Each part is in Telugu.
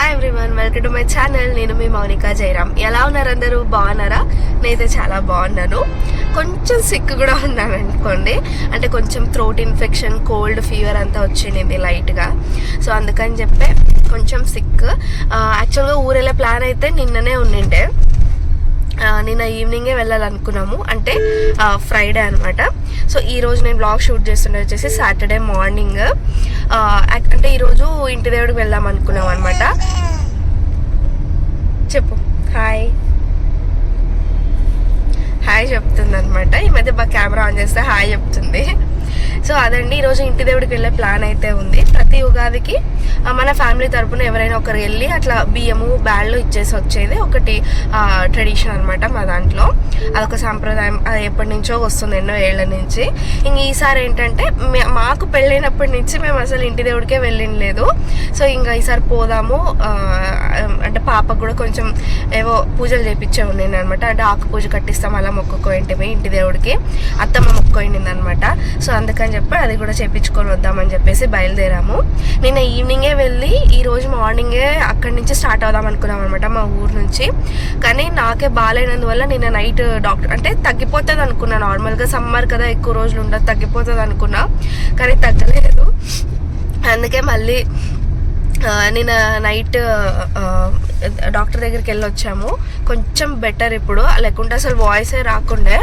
Hi everyone, welcome to my channel. నేను మీ మౌనికా జయరామ్. ఎలా ఉన్నారు అందరూ? బాగున్నారా? నేనైతే చాలా బాగున్నాను. కొంచెం సిక్ కూడా ఉన్నాను అనుకోండి. అంటే కొంచెం థ్రోట్ ఇన్ఫెక్షన్, కోల్డ్, ఫీవర్ అంతా వచ్చింది లైట్గా. సో అందుకని చెప్పే కొంచెం సిక్. యాక్చువల్గా ఊరెళ్ళే ప్లాన్ అయితే నిన్ననే ఉండిండే. నిన్న ఈవినింగే వెళ్ళాలనుకున్నాము, అంటే ఫ్రైడే అనమాట. సో ఈరోజు నేను బ్లాగ్ షూట్ చేస్తుండే వచ్చేసి సాటర్డే మార్నింగ్. అంటే ఈరోజు ఇంటి దేవుడికి వెళ్దాం అనుకున్నాం అనమాట. చెప్పు హాయ్ హాయ్ చెప్తుంది అనమాట. ఈ మధ్య బాగా కెమెరా ఆన్ చేస్తే హాయ్ చెప్తుంది. సో అదండి, ఈరోజు ఇంటి దేవుడికి వెళ్ళే ప్లాన్ అయితే ఉంది. ప్రతి ఉగాదికి మన ఫ్యామిలీ తరపున ఎవరైనా ఒకరు వెళ్ళి అట్లా బియ్యము బ్యాళ్ళు ఇచ్చేసి వచ్చేది ఒకటి ట్రెడిషన్ అనమాట మా దాంట్లో. అదొక సాంప్రదాయం, అది ఎప్పటి నుంచో వస్తుంది, ఎన్నో ఏళ్ల నుంచి. ఇంక ఈసారి ఏంటంటే మాకు పెళ్ళైనప్పటి నుంచి మేము అసలు ఇంటి దేవుడికే వెళ్ళినలేదు. సో ఇంకా ఈసారి పోదాము అంటే పాపకు కూడా కొంచెం ఏవో పూజలు చేయించే ఉండింది అనమాట. అంటే ఆకు పూజ కట్టిస్తాం, అలా మొక్కుకోయింటివి ఇంటి దేవుడికి. అత్తమ్మ మొక్కుకోయింది అనమాట. సో అందుకని చెప్పి అది కూడా చేయించుకొని వద్దామని చెప్పేసి బయలుదేరాము. నిన్న ఈవినింగే వెళ్ళి ఈరోజు మార్నింగే అక్కడి నుంచి స్టార్ట్ అవుదాం అనుకున్నాం అనమాట, మా ఊరు నుంచి. కానీ నాకే బాగాలేనందువల్ల నిన్న నైట్ డాక్టర్ అంటే తగ్గిపోతుంది అనుకున్నా. నార్మల్గా సమ్మర్ కదా, ఎక్కువ రోజులు ఉండదు, తగ్గిపోతుంది అనుకున్నా. కానీ తగ్గలేదు. అందుకే మళ్ళీ నిన్న నైట్ డాక్టర్ దగ్గరికి వెళ్ళి వచ్చాము. కొంచెం బెటర్ ఇప్పుడు, లేకుంటే అసలు వాయిసే రాకుండే,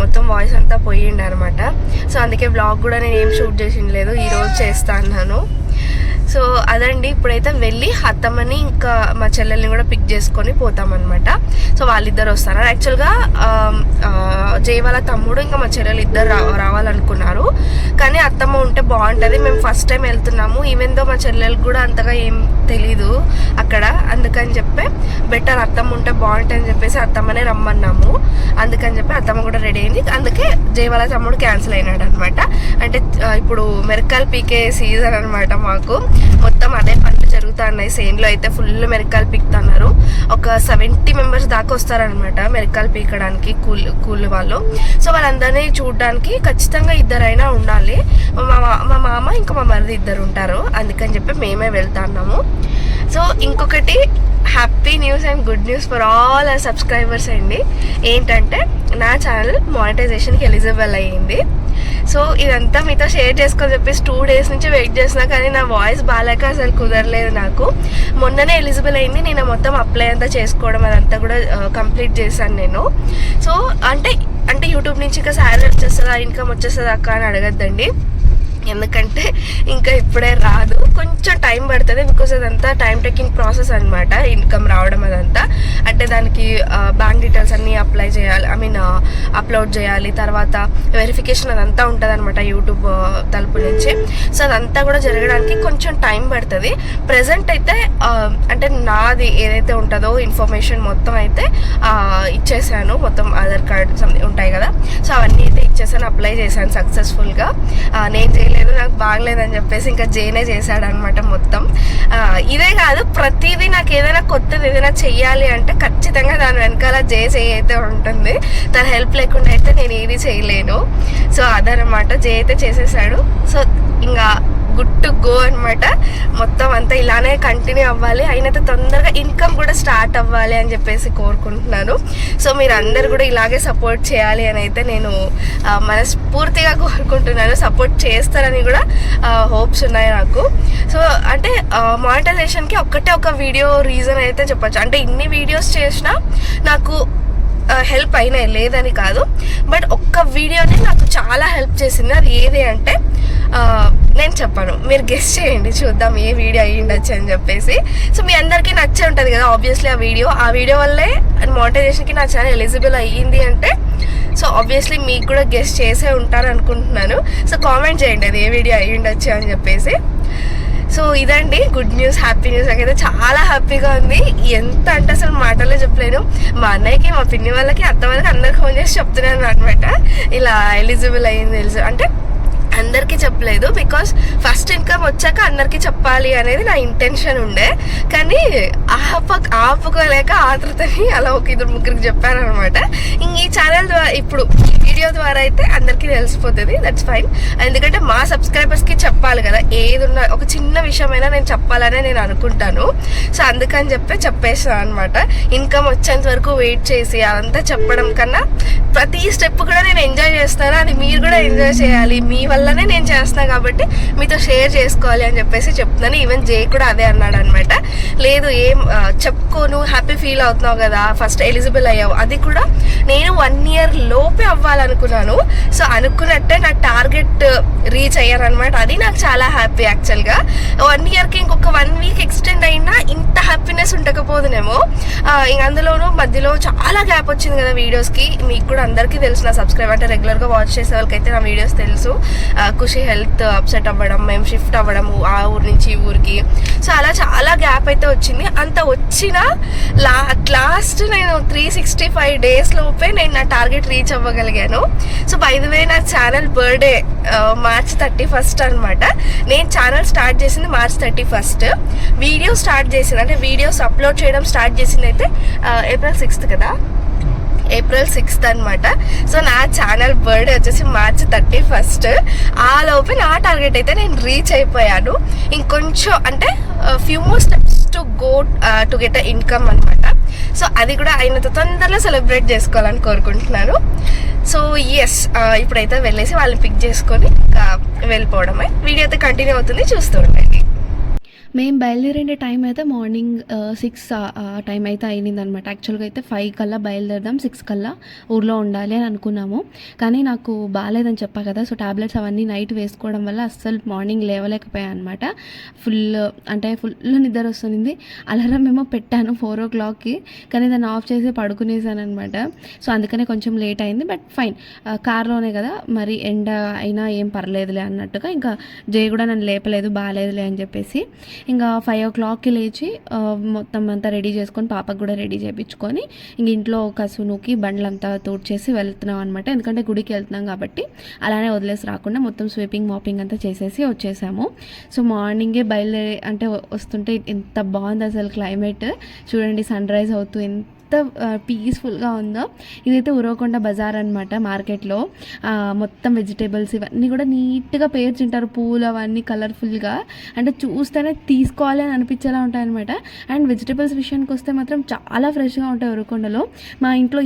మొత్తం వాయిస్ అంతా పోయిండే అనమాట. సో అందుకే బ్లాగ్ కూడా నేను ఏం షూట్ చేసింది లేదు, ఈరోజు చేస్తా అన్నాను. సో అదండి, ఇప్పుడైతే వెళ్ళి అత్తమ్మని ఇంకా మా చెల్లెల్ని కూడా పిక్ చేసుకొని పోతామన్నమాట. సో వాళ్ళిద్దరు వస్తారు. యాక్చువల్గా జయ వాళ్ళ తమ్ముడు ఇంకా మా చెల్లెలు ఇద్దరు రావాలనుకున్నారు. కానీ అత్తమ్మ ఉంటే బాగుంటుంది. మేము ఫస్ట్ టైం వెళ్తున్నాము, ఈవెన్ దో మా చెల్లెలకు కూడా అంతగా ఏం తెలీదు అక్కడ. అందుకని చెప్పి బెటర్ అత్తమ్మ ఉంటే బాగుంటుంది అని చెప్పేసి అత్తమ్మనే రమ్మన్నాము. అందుకని చెప్పి అత్తమ్మ కూడా రెడీ అయింది. అందుకే జయ వాళ్ళ తమ్ముడు క్యాన్సిల్ అయినాడు అనమాట. అంటే ఇప్పుడు మెరకాయలు పీకే సీజన్ అనమాట. మాకు మొత్తం అదే పనులు జరుగుతున్నాయి. సేన్లో అయితే ఫుల్ మెరకాయలు పీకుతున్నారు. ఒక 70 మెంబర్స్ దాకా వస్తారనమాట మెరకాయలు పీకడానికి, కూలి వాళ్ళు. సో వాళ్ళందరినీ చూడడానికి ఖచ్చితంగా ఇద్దరైనా ఉండాలి. మా మామ ఇంకా మా మరిది ఇద్దరు ఉంటారు. అందుకని చెప్పి మేమే వెళ్తున్నాము. సో ఇంకొకటి happy news and good news for all our subscribers అండి. ఏంటంటే నా ఛానల్ మానిటైజేషన్కి ఎలిజిబుల్ అయ్యింది. సో ఇదంతా మీతో షేర్ చేసుకొని చెప్పేసి 2 days నుంచి వెయిట్ చేసినా, కానీ నా వాయిస్ బాగాలేక అసలు కుదరలేదు నాకు. మొన్ననే ఎలిజిబుల్ అయింది. నేను మొత్తం అప్లై అంతా చేసుకోవడం అదంతా కూడా కంప్లీట్ చేశాను నేను. సో అంటే యూట్యూబ్ నుంచి ఇంకా శాలరీ వచ్చేస్తుందా, ఇన్కమ్ వచ్చేస్తుందా అక్క అని అడగద్దండి. ఎందుకంటే ఇంకా ఇప్పుడే రాదు, కొంచెం టైం పడుతుంది. బికాస్ అదంతా టైం టేకింగ్ ప్రాసెస్ అనమాట, ఇన్కమ్ రావడం అదంతా. అంటే దానికి బ్యాంక్ డీటెయిల్స్ అన్నీ అప్లై చేయాలి, అప్లోడ్ చేయాలి. తర్వాత వెరిఫికేషన్ అదంతా ఉంటుంది అనమాట యూట్యూబ్ తలుపు నుంచి. సో అదంతా కూడా జరగడానికి కొంచెం టైం పడుతుంది. ప్రజెంట్ అయితే అంటే నాది ఏదైతే ఉంటుందో ఇన్ఫర్మేషన్ మొత్తం అయితే ఇచ్చేసాను. మొత్తం ఆధార్ కార్డ్ ఉంటాయి కదా, సో అవన్నీ అయితే ఇచ్చేసాను, అప్లై చేశాను సక్సెస్ఫుల్గా. నేను చేయలేదు, నాకు బాగలేదని చెప్పేసి ఇంకా జేనే చేశాడనమాట మొత్తం. ఇదే కాదు, ప్రతిదీ నాకు ఏదైనా కొత్తది ఏదైనా చెయ్యాలి అంటే ఖచ్చితంగా దాని వెనకాల జే అయితే ఉంటుంది. తన హెల్ప్ లేకుండా అయితే నేను ఏది చేయలేను. సో అదనమాట, జే అయితే చేసేసాడు. సో ఇంకా గుడ్ టు గో అనమాట. మొత్తం అంతా ఇలానే కంటిన్యూ అవ్వాలి, అయినైతే తొందరగా ఇన్కమ్ కూడా స్టార్ట్ అవ్వాలి అని చెప్పేసి కోరుకుంటున్నాను. సో మీరు అందరు కూడా ఇలాగే సపోర్ట్ చేయాలి అని అయితే నేను మనస్ఫూర్తిగా కోరుకుంటున్నాను. సపోర్ట్ చేస్తారని కూడా హోప్స్ ఉన్నాయి నాకు. సో అంటే మానిటైజేషన్కి ఒక వీడియో రీజన్ అయితే చెప్పచ్చు. అంటే ఇన్ని వీడియోస్ చేసినా నాకు హెల్ప్ అయినాయి, లేదని కాదు. బట్ ఒక్క వీడియోనే నాకు చాలా హెల్ప్ చేసింది. అది ఏది అంటే నేను చెప్పాను, మీరు గెస్ చేయండి, చూద్దాం ఏ వీడియో అయ్యి ఉండొచ్చు అని చెప్పేసి. సో మీ అందరికీ నచ్చే ఉంటుంది కదా ఆబ్వియస్లీ ఆ వీడియో వల్లే మానిటైజేషన్కి నా ఛానల్ ఎలిజిబుల్ అయ్యింది అంటే. సో ఆబ్వియస్లీ మీకు కూడా గెస్ చేసే ఉంటారు అనుకుంటున్నాను. సో కామెంట్ చేయండి అది ఏ వీడియో అయ్యి ఉండొచ్చు అని చెప్పేసి. సో ఇదండి గుడ్ న్యూస్, హ్యాపీ న్యూస్. నాకైతే చాలా హ్యాపీగా ఉంది. ఎంత అంటే అసలు మాటల్లో చెప్పలేను. మా అన్నయ్యకి, మా పిన్ని వాళ్ళకి, అత్త వాళ్ళకి అందరికి ఫోన్ చేసి చెప్తున్నాను అనమాట, ఇలా ఎలిజిబుల్ అయ్యింది. అంటే అందరికీ చెప్పలేదు, బికాస్ ఫస్ట్ ఇన్కమ్ వచ్చాక అందరికీ చెప్పాలి అనేది నా ఇంటెన్షన్ ఉండే. కానీ ఆపుకోలేక ఆతృతని అలా ఒక 2-3 చెప్పారనమాట. ఇంక ఈ ఛానల్ ద్వారా ఇప్పుడు వీడియో ద్వారా అయితే అందరికీ తెలిసిపోతుంది, దట్స్ ఫైన్. ఎందుకంటే మా సబ్స్క్రైబర్స్కి చెప్పాలి కదా, ఏదున్నా ఒక చిన్న విషయమైనా నేను చెప్పాలనే నేను అనుకుంటాను. సో అందుకని చెప్పేసాను అనమాట. ఇన్కమ్ వచ్చేంత వరకు వెయిట్ చేసి అదంతా చెప్పడం కన్నా ప్రతి స్టెప్ కూడా నేను ఎంజాయ్ చేస్తాను, అది మీరు కూడా ఎంజాయ్ చేయాలి, మీ వల్లనే నేను చేస్తున్నాను కాబట్టి మీతో షేర్ చేసుకోవాలి అని చెప్పేసి చెప్తున్నాను. ఈవెన్ జే కూడా అదే అన్నాడు అనమాట. లేదు ఏం చెప్పుకోను, హ్యాపీ ఫీల్ అవుతున్నావు కదా, ఫస్ట్ ఎలిజిబుల్ అయ్యావు, అది కూడా నేను 1 year లోపే అవ్వాలనుకున్నాను. సో అనుకున్నట్టే నా టార్గెట్ రీచ్ అయ్యారనమాట. అది నాకు చాలా హ్యాపీ. యాక్చువల్గా 1 yearకి ఇంకొక 1 week ఎక్స్టెండ్ అయినా ఇంత హ్యాపీనెస్ ఉండకపోదునేమో. ఇంక అందులోనూ మధ్యలో చాలా గ్యాప్ వచ్చింది కదా వీడియోస్కి. మీకు కూడా అందరికీ తెలుసు, నా సబ్స్క్రైబ్ అంటే రెగ్యులర్గా వాచ్ చేసే వాళ్ళకైతే నా వీడియోస్ తెలుసు. ఖుషి హెల్త్ అప్సెట్ అవ్వడం, మేము షిఫ్ట్ అవ్వడము ఆ ఊరు నుంచి ఈ ఊరికి, సో అలా చాలా గ్యాప్ అయితే వచ్చింది. అంత వచ్చినా లాస్ట్ నేను 365 days లోపే నేను నా టార్గెట్ రీచ్ అవ్వగలిగాను. సో బై ది వే నా ఛానల్ బర్త్డే March 31st అనమాట. నేను ఛానల్ స్టార్ట్ చేసింది March 31st. వీడియో స్టార్ట్ చేసింది అంటే వీడియోస్ అప్లోడ్ చేయడం స్టార్ట్ చేసింది అయితే April 6th కదా, April 6th అనమాట. సో నా ఛానల్ బర్త్డే వచ్చేసి March 31st. ఆ లోపే నా టార్గెట్ అయితే నేను రీచ్ అయిపోయాను. ఇంకొంచెం అంటే few more steps to go to get a income అనమాట. సో అది కూడా అయినంత తొందరలో సెలబ్రేట్ చేసుకోవాలని కోరుకుంటున్నాను. సో ఎస్, ఇప్పుడైతే వెళ్ళేసి వాళ్ళని పిక్ చేసుకొని వెళ్ళిపోవడమే. వీడియో అయితే కంటిన్యూ అవుతుంది, చూస్తూ ఉండండి. మేము బయలుదేరే టైం అయితే మార్నింగ్ 6 టైం అయితే అయింది అనమాట. యాక్చువల్గా అయితే 5 కల్లా బయలుదేరదాం, 6 కల్లా ఊర్లో ఉండాలి అని అనుకున్నాము. కానీ నాకు బాగాలేదని చెప్పా కదా, సో టాబ్లెట్స్ అవన్నీ నైట్ వేసుకోవడం వల్ల అస్సలు మార్నింగ్ లేవలేకపోయాను అనమాట. ఫుల్ నిద్ర వస్తుంది. అలారం ఏమో పెట్టాను 4 o'clockకి, కానీ దాన్ని ఆఫ్ చేసి పడుకునేసాను అనమాట. సో అందుకనే కొంచెం లేట్ అయింది, బట్ ఫైన్, కార్లోనే కదా, మరి ఎండ అయినా ఏం పర్లేదులే అన్నట్టుగా. ఇంకా జయ కూడా నన్ను లేపలేదు, బాగాలేదులే అని చెప్పేసి. ఇంకా 5 o'clockకి లేచి మొత్తం అంతా రెడీ చేసుకొని పాపకు కూడా రెడీ చేయించుకొని ఇంక ఇంట్లో కసునుకి బండ్లంతా తోడ్చేసి వెళ్తున్నాం అనమాట. ఎందుకంటే గుడికి వెళ్తున్నాం కాబట్టి అలానే వదిలేసి రాకుండా మొత్తం స్వీపింగ్ మాపింగ్ అంతా చేసేసి వచ్చేసాము. సో మార్నింగే బయలుదేరి అంటే వస్తుంటే ఎంత బాగుంది అసలు క్లైమేట్ చూడండి, సన్ రైజ్ అవుతూ ఎంత పీస్ఫుల్గా ఉందో. ఇదైతే ఉరవకొండ బజార్ అనమాట. మార్కెట్లో మొత్తం వెజిటేబుల్స్ ఇవన్నీ కూడా నీట్గా పేర్చుంటారు, పూలు అవన్నీ కలర్ఫుల్గా, అంటే చూస్తేనే తీసుకోవాలి అని అనిపించేలా ఉంటాయన్నమాట. అండ్ వెజిటేబుల్స్ విషయానికి వస్తే మాత్రం చాలా ఫ్రెష్గా ఉంటాయి ఉరవకొండలో. మా ఇంట్లో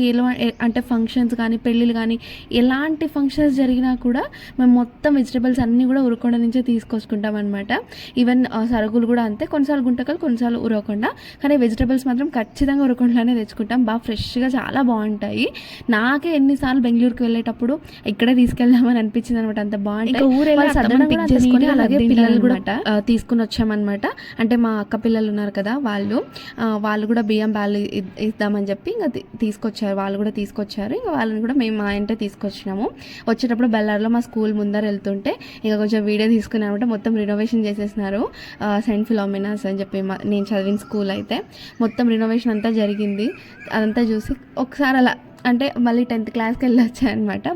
అంటే ఫంక్షన్స్ కానీ పెళ్ళిళ్ళు కానీ ఎలాంటి ఫంక్షన్స్ జరిగినా కూడా మేము మొత్తం వెజిటేబుల్స్ అన్నీ కూడా ఉరవకొండ నుంచే తీసుకొచ్చుకుంటాం అనమాట. ఈవెన్ సరుకులు కూడా అంతే, కొన్నిసార్లు గుంటకల్, కొన్నిసార్లు ఉరవకొండ, కానీ వెజిటేబుల్స్ మాత్రం ఖచ్చితంగా ఉరవకొండలోనే తెచ్చుకుంటాం. బాగా ఫ్రెష్గా చాలా బాగుంటాయి. నాకే ఎన్నిసార్లు బెంగళూరుకి వెళ్ళేటప్పుడు ఇక్కడే తీసుకెళ్దామని అనిపించింది అనమాట, అంత బాగుంటాయి. పిక్ చేసుకొని అలాగే పిల్లలు కూడా తీసుకుని వచ్చామన్నమాట. అంటే మా అక్క పిల్లలు ఉన్నారు కదా, వాళ్ళు కూడా బియ్యం బ్యాలు ఇద్దామని చెప్పి ఇంకా తీసుకొచ్చారు, వాళ్ళు కూడా తీసుకొచ్చారు. ఇంకా వాళ్ళని కూడా మేము మా ఇంటే తీసుకొచ్చినాము. వచ్చేటప్పుడు బెల్లార్లో మా స్కూల్ ముందర వెళ్తుంటే ఇంకా కొంచెం వీడియో తీసుకున్నామంటే మొత్తం రినోవేషన్ చేసేసినారు. సెయింట్ ఫిలోమినాస్ అని చెప్పి నేను చదివిన స్కూల్ అయితే మొత్తం రినోవేషన్ అంతా జరిగింది. అదంతా చూసి ఒకసారి అలా అంటే మళ్ళీ 10th క్లాస్కి వెళ్ళొచ్చాయన్నమాట.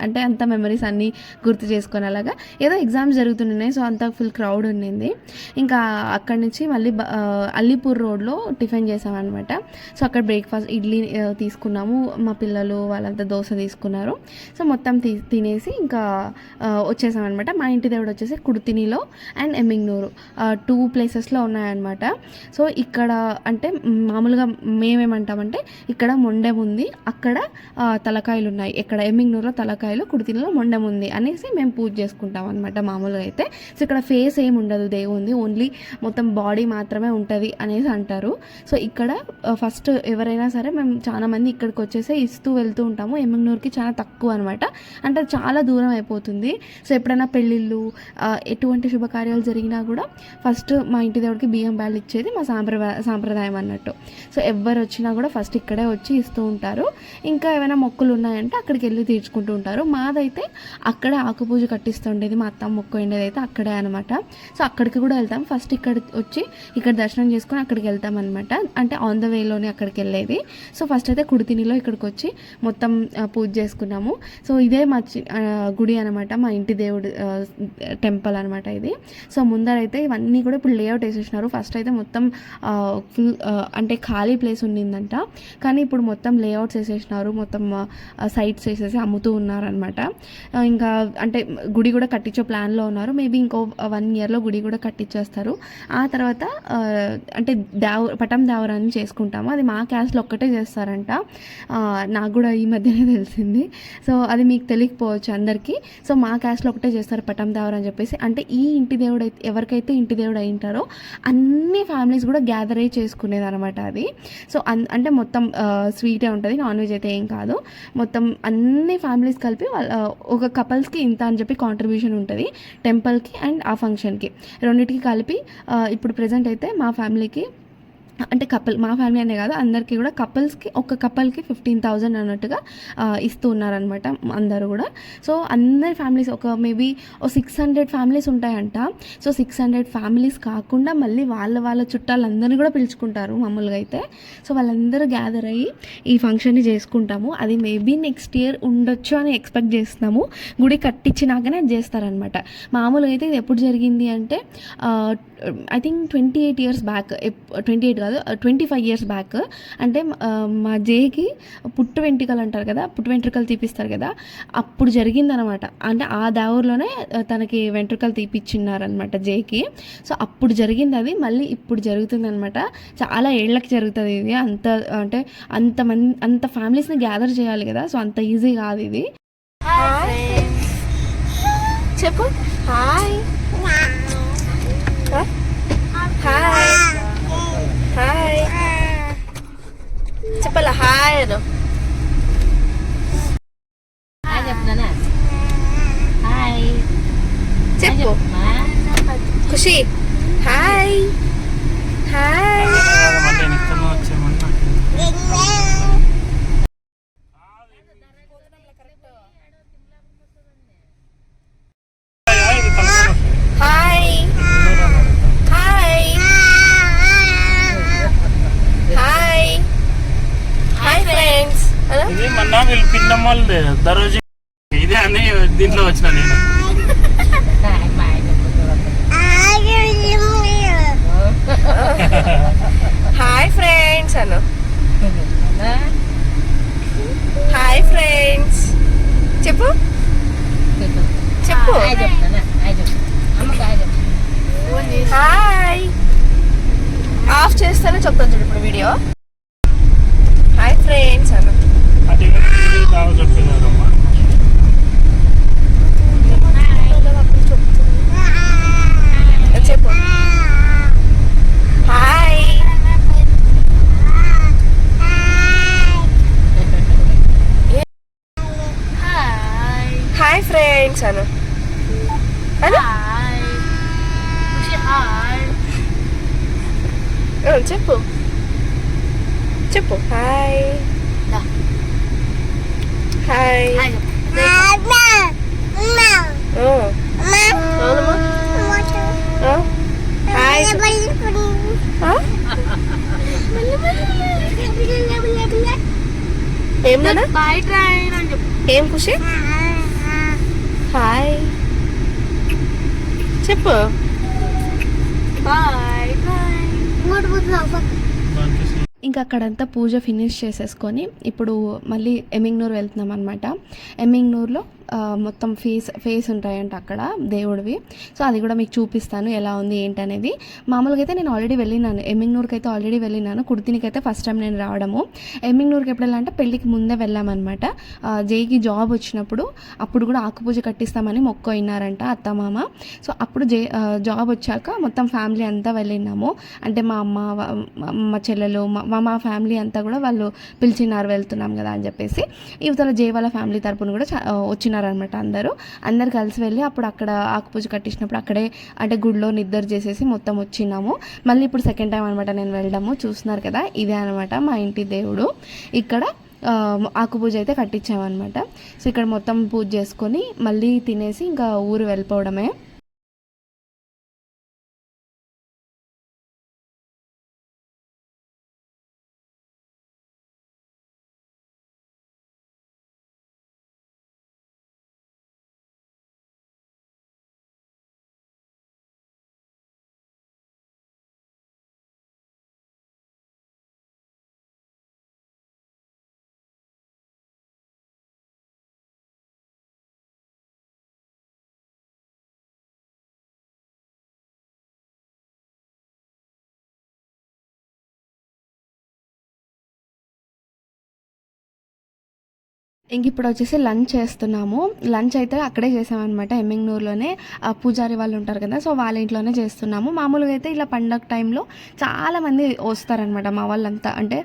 అంటే అంత మెమరీస్ అన్నీ గుర్తు చేసుకొని అలాగా. ఏదో ఎగ్జామ్స్ జరుగుతున్నాయి, సో అంతా ఫుల్ క్రౌడ్ ఉండింది. ఇంకా అక్కడి నుంచి మళ్ళీ అల్లీపూర్ రోడ్లో టిఫిన్ చేసామన్నమాట. సో అక్కడ బ్రేక్ఫాస్ట్ ఇడ్లీ తీసుకున్నాము, మా పిల్లలు వాళ్ళంతా దోశ తీసుకున్నారు. సో మొత్తం తినేసి ఇంకా వచ్చేసామన్నమాట. మా ఇంటి దేవుడు వచ్చేసి కుర్తినిలో అండ్ ఎమ్మింగ్నూరు 2 ప్లేసెస్లో ఉన్నాయన్నమాట. సో ఇక్కడ అంటే మామూలుగా మేమేమంటామంటే ఇక్కడ మొండెం ఉంది, అక్కడ తలకాయలు ఉన్నాయి, ఇక్కడ ఎమ్మింగ్నూరులో తలకాయలు, కుర్తినిలో మొండెం ఉంది అనేసి మేము పూజ చేసుకుంటాం అనమాట మామూలుగా అయితే. సో ఇక్కడ ఫేస్ ఏమి ఉండదు దేవుంది, ఓన్లీ మొత్తం బాడీ మాత్రమే ఉంటుంది అనేసి అంటారు. సో ఇక్కడ ఫస్ట్ ఎవరైనా సరే మేము చాలా మంది ఇక్కడికి వచ్చేసి ఇస్తూ వెళ్తూ ఉంటాము. ఎమ్మింగ్నూరుకి చాలా తక్కువ అనమాట, అంటే చాలా దూరం అయిపోతుంది. సో ఎప్పుడైనా పెళ్ళిళ్ళు ఎటువంటి శుభకార్యాలు జరిగినా కూడా ఫస్ట్ మా ఇంటి దేవుడికి బియ్యం బ్యాళ్ళు ఇచ్చేది మా సాంప్రదాయం అన్నట్టు. సో ఎవరు వచ్చినా కూడా ఫస్ట్ ఇక్కడే వచ్చి ఇస్తూ ఉంటారు. ఇంకా ఏమైనా మొక్కులు ఉన్నాయంటే అక్కడికి వెళ్ళి తీర్చుకుంటూ ఉంటారు. మాదైతే అక్కడే ఆకుపూజ కట్టిస్తుండేది, మా అత్త మొక్కు ఉండేది అయితే అక్కడే అనమాట. సో అక్కడికి కూడా వెళ్తాం. ఫస్ట్ ఇక్కడ వచ్చి ఇక్కడ దర్శనం చేసుకొని అక్కడికి వెళ్తాం అనమాట. అంటే ఆన్ ద వేలోనే అక్కడికి వెళ్ళేది. సో ఫస్ట్ అయితే కుడితినిలో ఇక్కడికి వచ్చి మొత్తం పూజ చేసుకున్నాము. సో ఇదే మా గుడి అనమాట, మా ఇంటి దేవుడు టెంపుల్ అనమాట ఇది. సో ముందరైతే ఇవన్నీ కూడా ఇప్పుడు లేఅవుట్ వేసేసినారు. ఫస్ట్ అయితే మొత్తం ఫుల్ అంటే ఖాళీ ప్లేస్ ఉండిందంట, కానీ ఇప్పుడు మొత్తం లేఅవుట్స్ వేసేసినారు, మొత్తం సైట్స్ వేసేసి అమ్ముతూ ఉన్నారనమాట. ఇంకా అంటే గుడి కూడా కట్టించే ప్లాన్లో ఉన్నారు. మేబీ ఇంకో 1 yearలో గుడి కూడా కట్టించేస్తారు. ఆ తర్వాత అంటే పటం దేవరాన్ని చేసుకుంటాము. అది మా క్యాస్ట్లో ఒక్కటే చేస్తారంట, నాకు కూడా ఈ మధ్యనే తెలిసింది. సో అది మీకు తెలియకపోవచ్చు అందరికీ. సో మా క్యాస్ట్లో ఒకటే చేస్తారు పటం దేవర అని చెప్పేసి. అంటే ఈ ఇంటి దేవుడు అయితే ఎవరికైతే ఇంటి దేవుడు అయింటారో అన్ని ఫ్యామిలీస్ కూడా గ్యాదర్ అయ్యి చేసుకునేది అనమాట అది. సో అంటే మొత్తం స్వీటే ఉంటుంది, నాన్ వెజ్ అయితే ఏం కాదు. మొత్తం అన్ని ఫ్యామిలీస్ కలిపి ఒక కపుల్స్కి ఇంత అని చెప్పి కాంట్రిబ్యూషన్ ఉంటుంది టెంపుల్కి అండ్ ఆ ఫంక్షన్కి, రెండింటికి కలిపి. ఇప్పుడు ప్రజెంట్ అయితే మా ఫ్యామిలీకి అంటే మా ఫ్యామిలీ అనే కాదు అందరికీ కూడా ఒక కపుల్కి 15,000 అన్నట్టుగా ఇస్తూ ఉన్నారనమాట అందరూ కూడా. సో అందరి ఫ్యామిలీస్ ఒక మేబీ 600 ఫ్యామిలీస్ ఉంటాయంట. సో 600 ఫ్యామిలీస్ కాకుండా మళ్ళీ వాళ్ళ చుట్టాలందరినీ కూడా పిలుచుకుంటారు మామూలుగా అయితే. సో వాళ్ళందరూ గ్యాదర్ అయ్యి ఈ ఫంక్షన్ని చేసుకుంటాము. అది మేబీ నెక్స్ట్ ఇయర్ ఉండొచ్చు అని ఎక్స్పెక్ట్ చేస్తున్నాము. గుడి కట్టించినాకనే అది చేస్తారనమాట. మామూలుగా అయితే ఇది ఎప్పుడు జరిగింది అంటే ఐ థింక్ 28 years బ్యాక్, 28 కాదు 25 years బ్యాక్. అంటే మా జేకి పుట్టు వెంట్రుకలు అంటారు కదా, పుట్టు వెంట్రుకలు తీపిస్తారు కదా, అప్పుడు జరిగిందనమాట. అంటే ఆ దావుర్లోనే తనకి వెంట్రుకలు తీపిచ్చినారనమాట జేకి. సో అప్పుడు జరిగింది అది, మళ్ళీ ఇప్పుడు జరుగుతుంది అనమాట. చాలా ఏళ్ళకి జరుగుతుంది ఇది. అంటే అంత ఫ్యామిలీస్ని గ్యాదర్ చేయాలి కదా, సో అంత ఈజీ కాదు ఇది. చెప్పు హాయ్ హాయ్ హాయ్ చెప్పాల హాయ్ అను. చెప్తానా హాయ్ చెప్పు Khushi hi hi. Hi hi hi hi friends. ఇది మొన్న వీళ్ళు పిన్నం వాళ్ళు దరోజు ఇదే అని దీంట్లో వచ్చిన నేను. హాయ్ ఫ్రెండ్స్ అను. హాయ్ ఫ్రెండ్స్ చెప్పు చెప్పు హాయ్. ఆఫ్ చేస్తానే చెప్తాను చూడు ఇప్పుడు వీడియో. హాయ్ ఫ్రెండ్స్ అను. అది దావ చెప్పినారమ్మా. చెప్పు హాయ్ హాయ్ ఫ్రెండ్స్ అను. చెప్పు చెప్పు హాయ్ హాయ్. హాయ్ ఏం ఏం ఖుషి హాయ్ చెప్పు బాయ్ బాయ్. ఇంకా అక్కడంతా పూజ ఫినిష్ చేసేసుకొని ఇప్పుడు మళ్ళీ ఎమ్మింగ్నూరు వెళ్తున్నాం అనమాట. ఎమ్మింగ్నూరులో మొత్తం ఫేస్ ఉంటాయంట అక్కడ దేవుడివి. సో అది కూడా మీకు చూపిస్తాను ఎలా ఉంది ఏంటనేది. మామూలుగా అయితే నేను ఆల్రెడీ వెళ్ళినాను ఎమ్మింగ్నూరుకి అయితే ఆల్రెడీ వెళ్ళినాను. కుర్తినికి అయితే ఫస్ట్ టైం నేను రావడము. ఎమ్మింగ్నూరుకి ఎప్పుడు వెళ్ళాలంటే పెళ్ళికి ముందే వెళ్ళామన్నమాట. జైకి జాబ్ వచ్చినప్పుడు అప్పుడు కూడా ఆకుపూజ కట్టిస్తామని మొక్కు అయినారంట అత్తమామ. సో అప్పుడు జాబ్ వచ్చాక మొత్తం ఫ్యామిలీ అంతా వెళ్ళినాము. అంటే మా అమ్మ మా చెల్లెలు మా ఫ్యామిలీ అంతా కూడా వాళ్ళు పిలిచినారు వెళ్తున్నాం కదా అని చెప్పేసి. ఇవతల జై వాళ్ళ ఫ్యామిలీ తరపున కూడా వచ్చినారనమాట. అందరు కలిసి వెళ్ళి అప్పుడు అక్కడ ఆకుపూజ కట్టించినప్పుడు అక్కడే అంటే గుడిలో నిద్ర చేసేసి మొత్తం వచ్చినాము. మళ్ళీ ఇప్పుడు సెకండ్ టైం అనమాట నేను వెళ్ళడము. చూస్తున్నారు కదా ఇదే అనమాట మా ఇంటి దేవుడు. ఇక్కడ ఆకు పూజ అయితే కట్టించామన్నమాట. సో ఇక్కడ మొత్తం పూజ చేసుకొని మళ్ళీ తినేసి ఇంకా ఊరు వెళ్ళిపోవడమే. ఇంక ఇప్పుడు వచ్చేసి లంచ్ చేస్తున్నాము. లంచ్ అయితే అక్కడే చేసామన్నమాట, ఎమ్మింగ్నూరులోనే. పూజారి వాళ్ళు ఉంటారు కదా, సో వాళ్ళ ఇంట్లోనే చేస్తున్నాము. మామూలుగా అయితే ఇలా పండగ టైంలో చాలామంది వస్తారనమాట మా వాళ్ళంతా. అంటే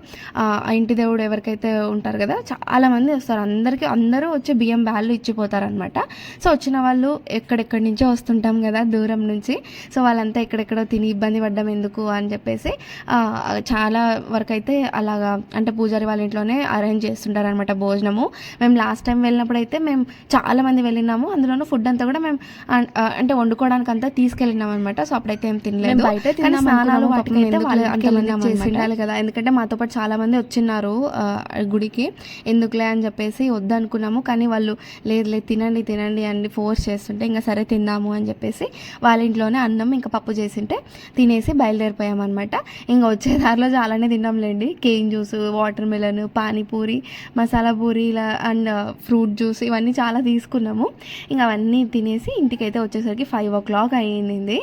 ఇంటి దేవుడు ఎవరికైతే ఉంటారు కదా, చాలామంది వస్తారు. అందరూ వచ్చి బియ్యం బ్యాళ్ళు ఇచ్చిపోతారనమాట. సో వచ్చిన వాళ్ళు ఎక్కడెక్కడి నుంచో వస్తుంటాం కదా, దూరం నుంచి. సో వాళ్ళంతా ఎక్కడెక్కడో తిని ఇబ్బంది పడ్డం ఎందుకు అని చెప్పేసి చాలా వరకు అయితే అలాగా అంటే పూజారి వాళ్ళ ఇంట్లోనే అరేంజ్ చేస్తుంటారనమాట భోజనము. మేము లాస్ట్ టైం వెళ్ళినప్పుడు అయితే మేము చాలామంది వెళ్ళినాము. అందులోనూ ఫుడ్ అంతా కూడా మేము అంటే వండుకోవడానికి అంతా తీసుకెళ్ళినాం అనమాట. సో అప్పుడైతే ఏం తినలేదు, బయట స్నానాలు వాటికైతే వాళ్ళు అంతమంది చేసి ఉండాలి కదా. ఎందుకంటే మాతో పాటు చాలామంది వచ్చిన్నారు గుడికి, ఎందుకులే అని చెప్పేసి వద్దనుకున్నాము. కానీ వాళ్ళు లేదు తినండి తినండి అని ఫోర్స్ చేస్తుంటే ఇంకా సరే తిందాము అని చెప్పేసి వాళ్ళ ఇంట్లోనే అన్నం ఇంకా పప్పు చేసింటే తినేసి బయలుదేరిపోయామన్నమాట. ఇంకా వచ్చే దారిలో చాలానే తిన్నాంలేండి. Cane juice, watermelon, panipuri, masala puri ఇలా అండ్ ఫ్రూట్ జ్యూస్ ఇవన్నీ చాలా తీసుకున్నాము. ఇంకా అవన్నీ తినేసి ఇంటికైతే వచ్చేసరికి 5 o'clock అయ్యింది.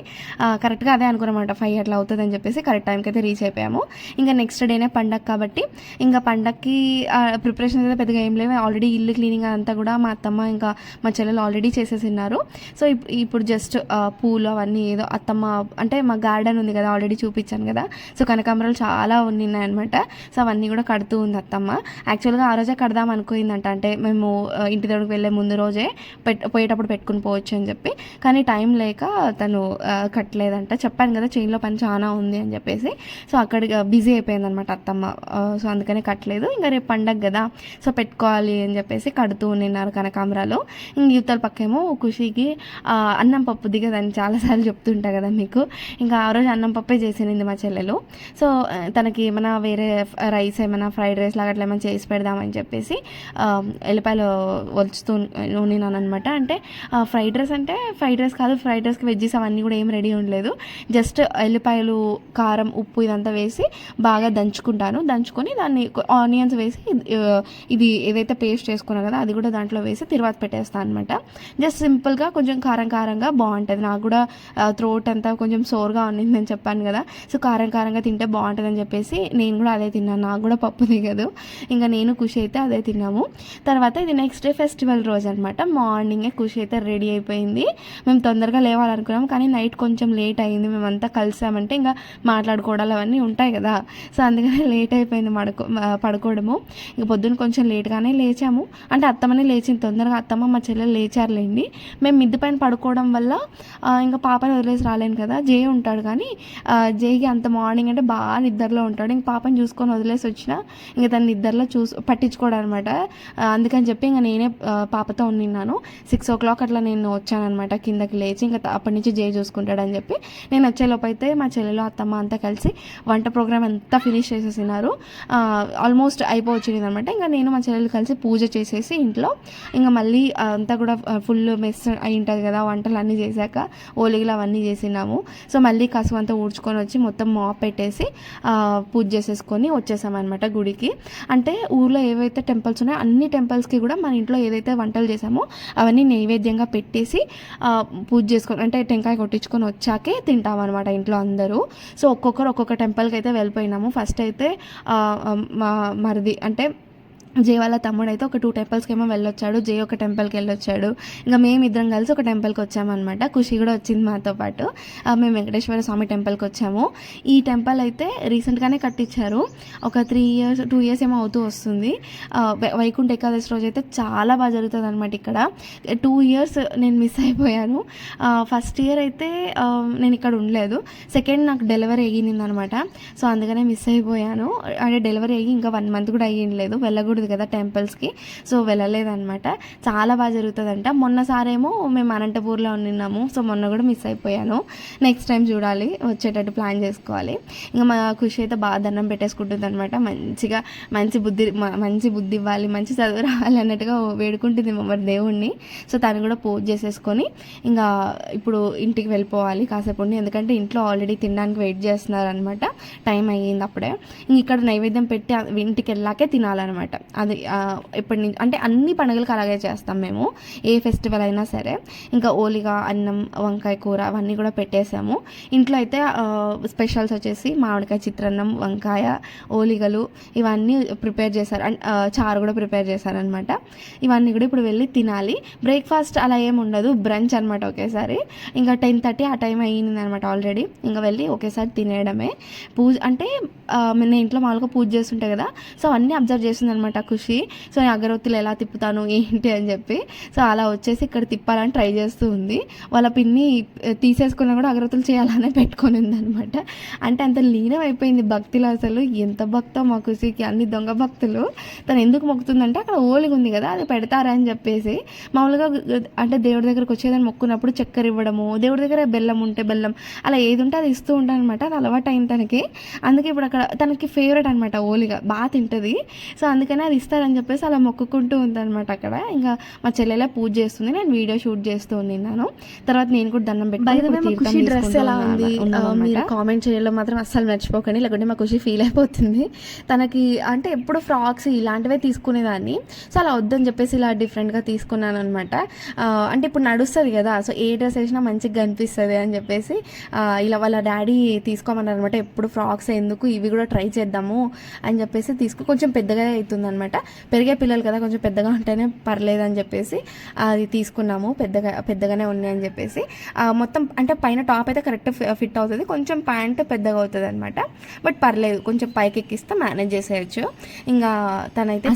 కరెక్ట్గా అదే అనుకున్నమాట, 5 అట్లా అవుతుంది అని చెప్పేసి కరెక్ట్ టైంకి అయితే రీచ్ అయిపోయాము. ఇంకా నెక్స్ట్ డేనే పండగ కాబట్టి ఇంకా పండగకి ప్రిపరేషన్స్ అయితే పెద్దగా ఏం లేవు. ఆల్రెడీ ఇల్లు క్లీనింగ్ అంతా కూడా మా అత్తమ్మ ఇంకా మా చెల్లెలు ఆల్రెడీ చేసేసిన్నారు. సో ఇప్పుడు జస్ట్ పూలు అవన్నీ ఏదో అత్తమ్మ అంటే మా గార్డెన్ ఉంది కదా, ఆల్రెడీ చూపించాను కదా. సో కనకాంబరాలు చాలా ఉన్నాయన్నమాట. సో అవన్నీ కూడా కడుతూ ఉంది అత్తమ్మ. యాక్చువల్గా ఆ రోజే కడదాం అనుకుందంట, అంటే మేము ఇంటి దగ్గరికి వెళ్ళే ముందు రోజే పోయేటప్పుడు పెట్టుకుని పోవచ్చు అని చెప్పి. కానీ టైం లేక తను కట్టలేదంట. చెప్పాను కదా చైన్లో పని చాలా ఉంది అని చెప్పేసి. సో అక్కడ బిజీ అయిపోయిందనమాట అత్తమ్మ. సో అందుకనే కట్టలేదు. ఇంకా రేపు పండగ కదా, సో పెట్టుకోవాలి అని చెప్పేసి కడుతూ ఉన్నారు కనకాంబరాలు. ఇంక యువతల పక్కేమో ఖుషికి అన్నం పప్పు దిగదని చాలాసార్లు చెప్తుంటా కదా మీకు. ఇంకా ఆ రోజు అన్నం పప్పే చేసింది మా చెల్లెలు. సో తనకి ఏమైనా వేరే రైస్ ఏమైనా ఫ్రైడ్ రైస్ లాగా అట్లా ఏమైనా చేసి పెడదామని చెప్పేసి ఎల్లిపాయలు వలుచుతూ ఉన్నాను అనమాట. అంటే ఫ్రైడ్ రైస్ అంటే ఫ్రైడ్ రైస్ కాదు, ఫ్రైడ్ రైస్కి వెజ్జెస్ అవన్నీ కూడా ఏం రెడీ ఉండలేదు. జస్ట్ ఎల్లిపాయలు, కారం, ఉప్పు ఇదంతా వేసి బాగా దంచుకొని దాన్ని ఆనియన్స్ వేసి ఇది ఏదైతే పేస్ట్ చేసుకున్నా కదా అది కూడా దాంట్లో వేసి తిరువాత పెట్టేస్తాను అనమాట. జస్ట్ సింపుల్గా కొంచెం కారంగా బాగుంటుంది. నాకు కూడా థ్రోట్ అంతా కొంచెం సోర్గా ఉన్నింది అని చెప్పాను కదా. సో కారంగా తింటే బాగుంటుంది అని చెప్పేసి నేను కూడా అదే తిన్నాను. నాకు కూడా పప్పు దిగదు. ఇంకా నేను ఖుషి అయితే అదే తిన్నాము. తర్వాత ఇది నెక్స్ట్ డే ఫెస్టివల్ రోజు అనమాట. మార్నింగే ఖుషి అయితే రెడీ అయిపోయింది. మేము తొందరగా లేవాలనుకున్నాం కానీ నైట్ కొంచెం లేట్ అయింది. మేమంతా కలిసామంటే ఇంకా మాట్లాడుకోవడాలు అవన్నీ ఉంటాయి కదా. సో అందుకనే లేట్ అయిపోయింది పడుకోవడము. ఇంక పొద్దున్న కొంచెం లేట్గానే లేచాము. అంటే అత్తమ్మనే లేచింది తొందరగా. అత్తమ్మ మా చెల్లెలు లేచారులేండి. మేము మిద్ది పైన పడుకోవడం వల్ల ఇంకా పాపని వదిలేసి రాలేను కదా. జే ఉంటాడు కానీ జేకి అంత మార్నింగ్ అంటే బాగా నిద్రలో ఉంటాడు. ఇంక పాపని చూసుకొని వదిలేసి వచ్చినా ఇంకా తన నిద్రలో పట్టించుకోవడం అనమాట. అందుకని చెప్పి ఇంకా నేనే పాపతో ఉన్నాను. 6 o'clock అట్లా నేను వచ్చానమాట కిందకి లేచి. ఇంకా అప్పటి నుంచి జే చూసుకుంటాడని చెప్పి నేను వచ్చేలోపు అయితే మా చెల్లెలు అత్తమ్మ అంతా కలిసి వంట ప్రోగ్రామ్ అంతా ఫినిష్ చేసేసినారు. ఆల్మోస్ట్ అయిపోవచ్చింది అనమాట. ఇంకా నేను మా చెల్లెలు కలిసి పూజ చేసేసి ఇంట్లో ఇంకా మళ్ళీ అంతా కూడా ఫుల్ మెస్ అయి ఉంటుంది కదా. వంటలు అన్నీ చేశాక ఓలిగలు అవన్నీ చేసినాము. సో మళ్ళీ కసువు అంతా ఊడ్చుకొని వచ్చి మొత్తం మాప్ పెట్టేసి పూజ చేసేసుకొని వచ్చేసామన్నమాట గుడికి. అంటే ఊర్లో ఏవైతే టెంపుల్స్ ఉన్నాయో అన్ని టెంపుల్స్కి కూడా మన ఇంట్లో ఏదైతే వంటలు చేసామో అవన్నీ నైవేద్యంగా పెట్టేసి పూజ చేసుకొని అంటే టెంకాయ కొట్టించుకొని వచ్చాకే తింటాం అనమాట ఇంట్లో అందరూ. సో ఒక్కొక్క టెంపుల్కి అయితే వెళ్ళిపోయినాము. ఫస్ట్ అయితే మా మరిది అంటే జే వాళ్ళ తమ్ముడు అయితే ఒక 2 temples ఏమో వెళ్ళొచ్చాడు. జే ఒక టెంపుల్కి వెళ్ళొచ్చాడు. ఇంకా మేమిద్దరం కలిసి ఒక టెంపుల్కి వచ్చామన్నమాట. ఖుషి కూడా వచ్చింది మాతో పాటు. మేము వెంకటేశ్వర స్వామి టెంపుల్కి వచ్చాము. ఈ టెంపుల్ అయితే రీసెంట్గానే కట్టించారు. ఒక 2 years ఏమో అవుతూ వస్తుంది. వైకుంఠ ఏకాదశి రోజు అయితే చాలా బాగా జరుగుతుంది అనమాట ఇక్కడ. 2 years నేను మిస్ అయిపోయాను. ఫస్ట్ ఇయర్ అయితే నేను ఇక్కడ ఉండలేదు. సెకండ్ నాకు డెలివరీ అయ్యింది అనమాట. సో అందుకనే మిస్ అయిపోయాను. అంటే డెలివరీ అయ్యి ఇంకా 1 month కూడా అయ్యిండలేదు, వెళ్ళకూడదు వెళ్ళకూడదు కదా టెంపుల్స్కి, సో వెళ్ళలేదన్నమాట. చాలా బాగా జరుగుతుందంట. మొన్నసారేమో మేము అనంతపూర్లో ఉన్నాము, సో మొన్న కూడా మిస్ అయిపోయాను. నెక్స్ట్ టైం చూడాలి, వచ్చేటట్టు ప్లాన్ చేసుకోవాలి. ఇంకా మా ఖుషి అయితే బాగా దండం పెట్టేసుకుంటుంది అనమాట. మంచిగా మంచి బుద్ధి ఇవ్వాలి, మంచి చదువు రావాలి అన్నట్టుగా వేడుకుంటుంది మరి దేవుణ్ణి. సో తను కూడా పూజ చేసేసుకొని ఇంకా ఇప్పుడు ఇంటికి వెళ్ళిపోవాలి కాసేపు ఉండి, ఎందుకంటే ఇంట్లో ఆల్రెడీ తినడానికి వెయిట్ చేస్తున్నారు అనమాట. టైం అయ్యింది అప్పుడే. ఇక్కడ నైవేద్యం పెట్టి ఇంటికి వెళ్ళాకే తినాలన్నమాట. అది ఎప్పటి నుంచి అంటే అన్ని పండుగలకు అలాగే చేస్తాం మేము, ఏ ఫెస్టివల్ అయినా సరే. ఇంకా ఓలిగా, అన్నం, వంకాయ కూర అవన్నీ కూడా పెట్టేసాము. ఇంట్లో అయితే స్పెషల్స్ వచ్చేసి మామిడికాయ చిత్రాన్నం, వంకాయ, ఓలిగలు ఇవన్నీ ప్రిపేర్ చేశారు. అండ్ చారు కూడా ప్రిపేర్ చేశారనమాట. ఇవన్నీ కూడా ఇప్పుడు వెళ్ళి తినాలి. బ్రేక్ఫాస్ట్ అలా ఏమి ఉండదు, బ్రంచ్ అనమాట ఒకేసారి. ఇంకా 10:30 ఆ టైం అయ్యింది అనమాట ఆల్రెడీ. ఇంకా వెళ్ళి ఒకేసారి తినేయడమే. పూజ అంటే నేను ఇంట్లో మామూలుగా పూజ చేస్తుంటే కదా, సో అన్నీ అబ్జర్వ్ చేస్తుంది అనమాట ఖుషి. సో నేను అగరొత్తులు ఎలా తిప్పుతాను ఏంటి అని చెప్పి, సో అలా వచ్చేసి ఇక్కడ తిప్పాలని ట్రై చేస్తూ ఉంది. వాళ్ళ పిన్ని తీసేసుకున్నా కూడా అగరొత్తులు చేయాలనే పెట్టుకొని ఉందనమాట. అంటే అంత లీనం అయిపోయింది భక్తిలో. అసలు ఎంత భక్తో మా ఖుషికి, అన్ని దొంగ భక్తులు. తను ఎందుకు మొక్కుతుందంటే అక్కడ ఓలిగా ఉంది కదా, అది పెడతారా అని చెప్పేసి. మామూలుగా అంటే దేవుడి దగ్గరకు వచ్చేదని మొక్కున్నప్పుడు చక్కెర ఇవ్వడము, దేవుడి దగ్గర బెల్లం ఉంటే బెల్లం, అలా ఏది ఉంటే అది ఇస్తూ ఉంటాను అనమాట. అది అలవాటు అయింది తనకి. అందుకే ఇప్పుడు అక్కడ తనకి ఫేవరెట్ అనమాట ఓలిగా, బాగా తింటుంది. సో అందుకనే అది ఇస్తారని చెప్పేసి అలా మొక్కుకుంటూ ఉందన్నమాట అక్కడ. ఇంకా మా చెల్లెలే పూజ చేస్తుంది, నేను వీడియో షూట్ చేస్తూ ఉన్నాను. తర్వాత నేను కూడా దండం పెట్టి ఖుషి డ్రెస్ ఎలా ఉంది మీరు కామెంట్ చేయడం మాత్రం అస్సలు మర్చిపోకండి, లేకుంటే మా ఖుషి ఫీల్ అయిపోతుంది. తనకి అంటే ఎప్పుడు ఫ్రాక్స్ ఇలాంటివే తీసుకునేదాన్ని, సో అలా వద్దని చెప్పేసి ఇలా డిఫరెంట్గా తీసుకున్నాను అనమాట. అంటే ఇప్పుడు నడుస్తుంది కదా, సో ఏ డ్రెస్ వేసినా మంచిగా కనిపిస్తుంది అని చెప్పేసి ఇలా వాళ్ళ డాడీ తీసుకోమన్నారు అనమాట. ఎప్పుడు ఫ్రాక్స్ ఎందుకు, ఇవి కూడా ట్రై చేద్దాము అని చెప్పేసి కొంచెం పెద్దగా అవుతుంది అనమాట. పెరిగే పిల్లలు కదా, కొంచెం పెద్దగా ఉంటేనే పర్లేదు అని చెప్పేసి అది తీసుకున్నాము. పెద్దగానే ఉన్నాయి అని చెప్పేసి. మొత్తం అంటే పైన టాప్ అయితే కరెక్ట్ ఫిట్ అవుతుంది, కొంచెం ప్యాంట్ పెద్దగా అవుతుంది అనమాట. బట్ పర్లేదు, కొంచెం పైకి ఎక్కిస్తే మేనేజ్ చేసేయచ్చు. ఇంకా తనైతే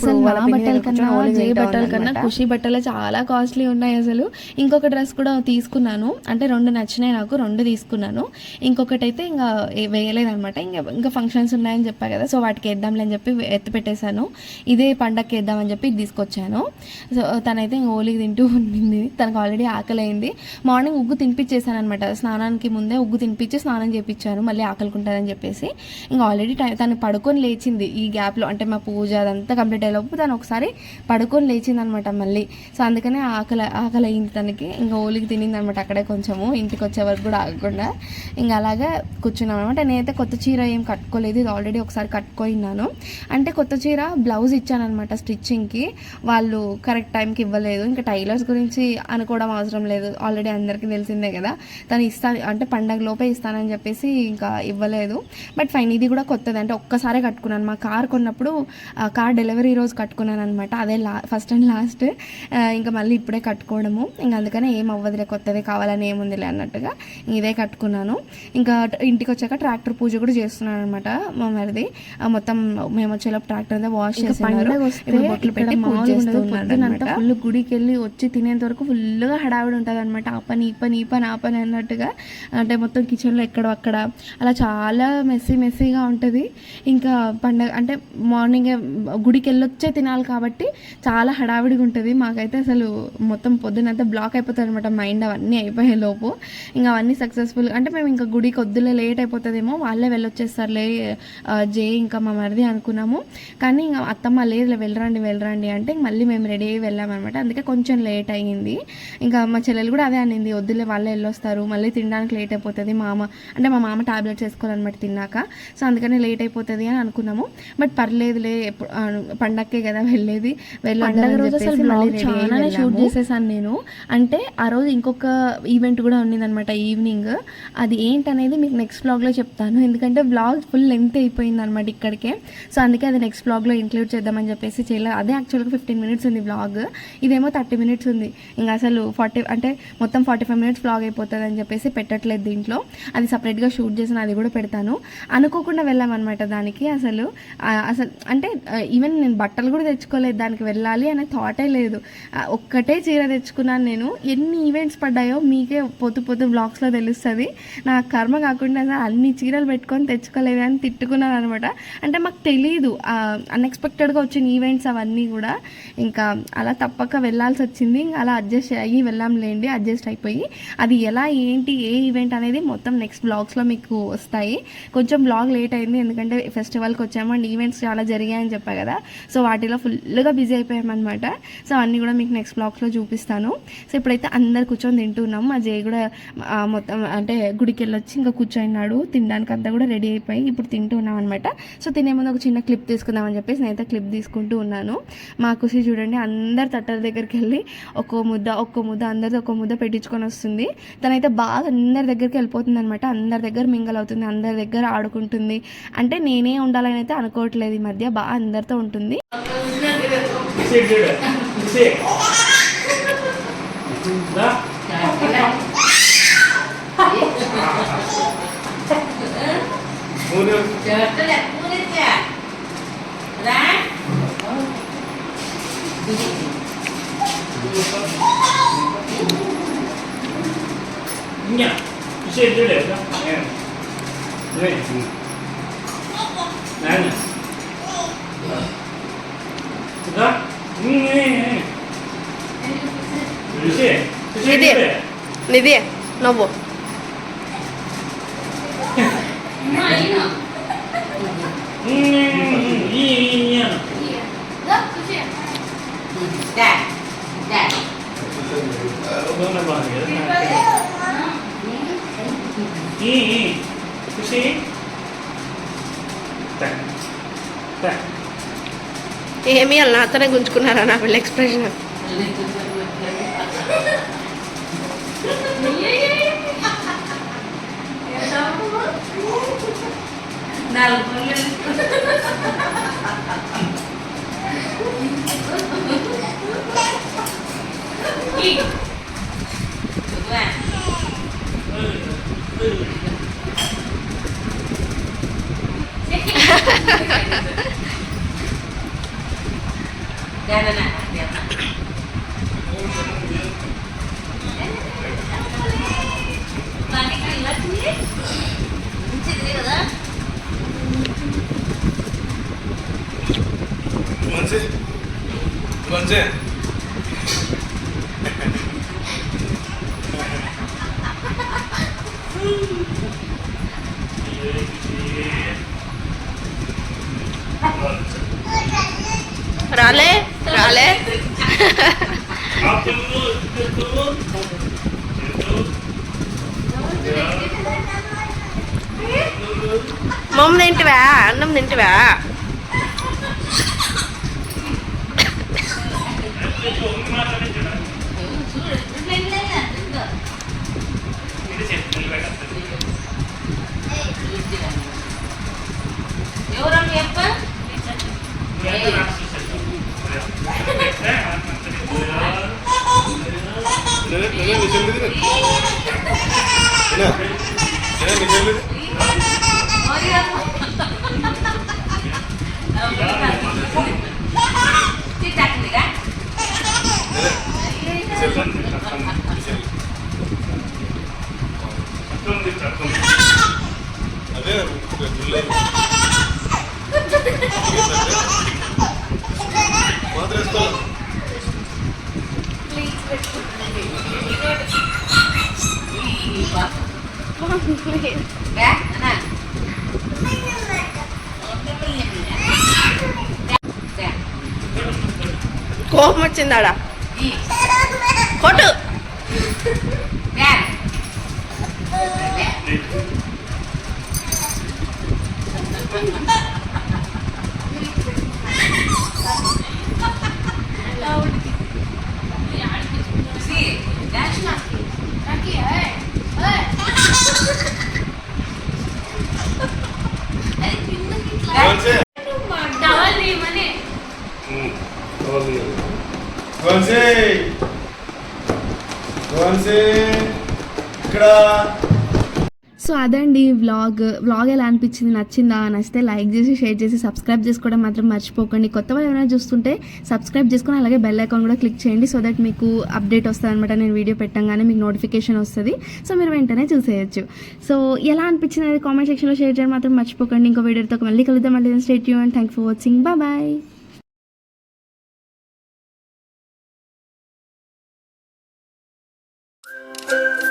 బట్టల కన్నా ఖుషి బట్టలు చాలా కాస్ట్లీ ఉన్నాయి అసలు. ఇంకొక డ్రెస్ కూడా తీసుకున్నాను, అంటే 2 నచ్చినాయి నాకు, 2 తీసుకున్నాను. ఇంకొకటి అయితే ఇంకా వేయలేదనమాట. ఇంకా ఫంక్షన్స్ ఉన్నాయని చెప్పా కదా, సో వాటికి వేద్దాంలే అని చెప్పి ఎత్తి పెట్టేశాను. ఇదే పండగకి వేద్దామని చెప్పి తీసుకొచ్చాను. సో తనైతే ఇంకా ఓలికి తింటూ ఉండింది, తనకు ఆల్రెడీ ఆకలి అయింది. మార్నింగ్ ఉగ్గు తినిపించేసాను అనమాట, స్నానానికి ముందే ఉగ్గు తినిపించి స్నానం చేయించాను, మళ్ళీ ఆకలికుంటారని చెప్పేసి. ఇంకా ఆల్రెడీ తను పడుకొని లేచింది ఈ గ్యాప్లో, అంటే మా పూజ అదంతా కంప్లీట్ అయ్యేలోపు తను ఒకసారి పడుకొని లేచింది అనమాట మళ్ళీ. సో అందుకనే ఆకలి అయింది తనకి. ఇంకా ఓలికి తినింది అనమాట అక్కడే కొంచెము, ఇంటికి వచ్చే వరకు కూడా ఆగకుండా. ఇంకా అలాగా కూర్చున్నాం అనమాట. నేనైతే కొత్త చీర ఏం కట్టుకోలేదు, ఇది ఆల్రెడీ ఒకసారి కట్టుకున్నాను. అంటే కొత్త చీర బ్లౌజ్ ఇచ్చానమాట స్టిచ్చింగ్కి, వాళ్ళు కరెక్ట్ టైంకి ఇవ్వలేదు. ఇంకా టైలర్స్ గురించి అనుకోవడం అవసరం లేదు, ఆల్రెడీ అందరికీ తెలిసిందే కదా. తను అంటే పండగ లోపే ఇస్తానని చెప్పేసి ఇంకా ఇవ్వలేదు. బట్ ఫైన్, ఇది కూడా కొత్తది, అంటే ఒక్కసారే కట్టుకున్నాను. మా కార్ కొన్నప్పుడు కార్ డెలివరీ రోజు కట్టుకున్నాను అనమాట, అదే ఫస్ట్ అండ్ లాస్ట్. ఇంకా మళ్ళీ ఇప్పుడే కట్టుకోవడము, ఇంకా అందుకనే ఏం అవ్వదులే, కొత్తదే కావాలని ఏముందిలే అన్నట్టుగా ఇదే కట్టుకున్నాను. ఇంకా ఇంటికి వచ్చాక ట్రాక్టర్ పూజ కూడా చేస్తున్నాను అనమాట మా మరిది. మొత్తం మేము వచ్చేలోపు ట్రాక్టర్ అంతా వాష్ చేస్తున్నారు, బొట్లు పెట్టి పూజ చేస్తున్నాను. ఫుల్ గుడికి వెళ్ళి వచ్చి తినేంత వరకు ఫుల్గా హడావిడి ఉంటుంది అనమాట. ఆ పని అన్నట్టుగా, అంటే మొత్తం కిచెన్లో ఎక్కడో అక్కడ అలా చాలా మెస్సీగా ఉంటుంది. ఇంకా పండగ అంటే మార్నింగే గుడికి వెళ్ళొచ్చే తినాలి కాబట్టి చాలా హడావిడిగా ఉంటుంది. మాకైతే అసలు మొత్తం పొద్దునంతా బ్లాక్ అయిపోతుంది అనమాట మైండ్, అవన్నీ అయిపోయే లోపు. ఇంకా అవన్నీ సక్సెస్ఫుల్, అంటే మేము ఇంకా గుడికి వద్దులే లేట్ అయిపోతుందేమో, వాళ్ళే వెళ్ళొచ్చేస్తారులే ఇంకా మా మరిది అనుకున్నాము. కానీ ఇంకా అత్తమ్మ లేదు వెళ్ళరండి అంటే మళ్ళీ మేము రెడీ అయ్యి వెళ్ళామన్నమాట. అందుకే కొంచెం లేట్ అయ్యింది. ఇంకా మా చెల్లెలు కూడా అదే అనింది, వద్దులే వాళ్ళే వెళ్ళొస్తారు, మళ్ళీ తినడానికి లేట్ అయిపోతుంది. మా మామ టాబ్లెట్స్ వేసుకోవాలన్నమాట తిన్నాక, సో అందుకని లేట్ అయిపోతుంది అని అనుకున్నాము. బట్ పర్లేదులే, పండగకే కదా వెళ్ళేది, చాలానే షూట్ చేసేసాను నేను. అంటే ఆ రోజు ఇంకొక ఈవెంట్ కూడా ఉన్నిందనమాట ఈవినింగ్, అది ఏంటనేది మీకు నెక్స్ట్ వ్లాగ్లో చెప్తాను, ఎందుకంటే వ్లాగ్ ఫుల్ లెంత్ అయిపోయింది అనమాట ఇక్కడికే. సో అందుకే అది నెక్స్ట్ వ్లాగ్లో ఇంక్లూడ్ చేద్దామని చెప్పేసి చేయలేదు. అదే యాక్చువల్గా 15 minutes ఉంది వ్లాగ్, ఇదేమో 30 minutes ఉంది. ఇంకా అసలు 40 అంటే మొత్తం 45 minutes వ్లాగ్ అయిపోతుంది అని చెప్పేసి పెట్టట్లేదు దీంట్లో. అది సపరేట్గా షూట్ చేసిన, అది కూడా పెడతాను. అనుకోకుండా వెళ్ళామన్నమాట దానికి. అసలు అంటే ఈవెన్ నేను బట్టలు కూడా తెచ్చుకోలేదు, దానికి వెళ్ళాలి అనే థాటే లేదు. ఒక్కటే చీర తెచ్చుకున్నాను నేను. ఎన్ని ఈవెంట్స్ పడ్డాయో మీకే పొద్దు వ్లాగ్స్లో తెలుస్తుంది. నా కర్మ కాకుండా అన్ని చీరలు పెట్టుకొని తెచ్చుకోలేదు అని తిట్టుకున్నాను అనమాట. అంటే మాకు తెలీదు, అన్ఎక్స్పెక్టెడ్గా సడన్గా వచ్చిన ఈవెంట్స్ అవన్నీ కూడా ఇంకా అలా తప్పక వెళ్ళాల్సి వచ్చింది. ఇంకా అలా అడ్జస్ట్ అయ్యి వెళ్ళాంలేండి, అడ్జస్ట్ అయిపోయి. అది ఎలా ఏంటి ఏ ఈవెంట్ అనేది మొత్తం నెక్స్ట్ బ్లాగ్స్లో మీకు వస్తాయి. కొంచెం బ్లాగ్ లేట్ అయింది ఎందుకంటే ఫెస్టివల్కి వచ్చాము అండ్ ఈవెంట్స్ చాలా జరిగాయని చెప్పా కదా, సో వాటిలో ఫుల్గా బిజీ అయిపోయామన్నమాట. సో అన్నీ కూడా మీకు నెక్స్ట్ బ్లాగ్స్లో చూపిస్తాను. సో ఇప్పుడైతే అందరు కూర్చొని తింటున్నాం. మా జయ కూడా మొత్తం అంటే గుడికి వెళ్ళొచ్చి ఇంకా కూర్చోయినాడు, తినడానికి అంతా కూడా రెడీ అయిపోయి ఇప్పుడు తింటూ ఉన్నాం అనమాట. సో తినే ముందు ఒక చిన్న క్లిప్ తీసుకుందామని చెప్పేసి నేనైతే క్లిప్ తీసుకుంటూ ఉన్నాను. మా ఖుషి చూడండి అందరు తట్టల దగ్గరికి వెళ్ళి ఒక్కో ముద్ద అందరితో ఒక్కో ముద్ద పెట్టించుకొని వస్తుంది. తనైతే బాగా అందరి దగ్గరికి వెళ్ళిపోతుంది అనమాట. అందరి దగ్గర మింగల్ అవుతుంది, అందరి దగ్గర ఆడుకుంటుంది. అంటే నేనే ఉండాలని అయితే అనుకోవట్లేదు, ఈ మధ్య బాగా అందరితో ఉంటుంది. నిధి నవ్వు ఏమి అలా నాతోనే గుంజుకున్నారా నా వీళ్ళ ఎక్స్ప్రెషన్. రాలే రాలే మమ్మ తింటివా, అన్నం తింటివా? కోపం వచ్చిందాడా కొట్టు. సో అదండి వ్లాగ్ ఎలా అనిపించింది, నచ్చితే లైక్ చేసి షేర్ చేసి సబ్స్క్రైబ్ చేసుకోవడం మాత్రం మర్చిపోకండి. కొత్త వాళ్ళు ఏమైనా చూస్తుంటే సబ్స్క్రైబ్ చేసుకొని అలాగే బెల్ ఐకాన్ కూడా క్లిక్ చేయండి. సో దట్ మీకు అప్డేట్ వస్తుంది అనమాట. నేను వీడియో పెట్టంగానే మీకు నోటిఫికేషన్ వస్తుంది. సో మీరు వెంటనే చూసేయచ్చు. సో ఎలా అనిపించింది అనేది కామెంట్ సెక్షన్లో షేర్ చేయడం మాత్రం మర్చిపోకండి. ఇంకో వీడియోతో మళ్ళీ కలుద్దాం. మళ్ళీ stay tune. Thank for watching. Bye. Bye.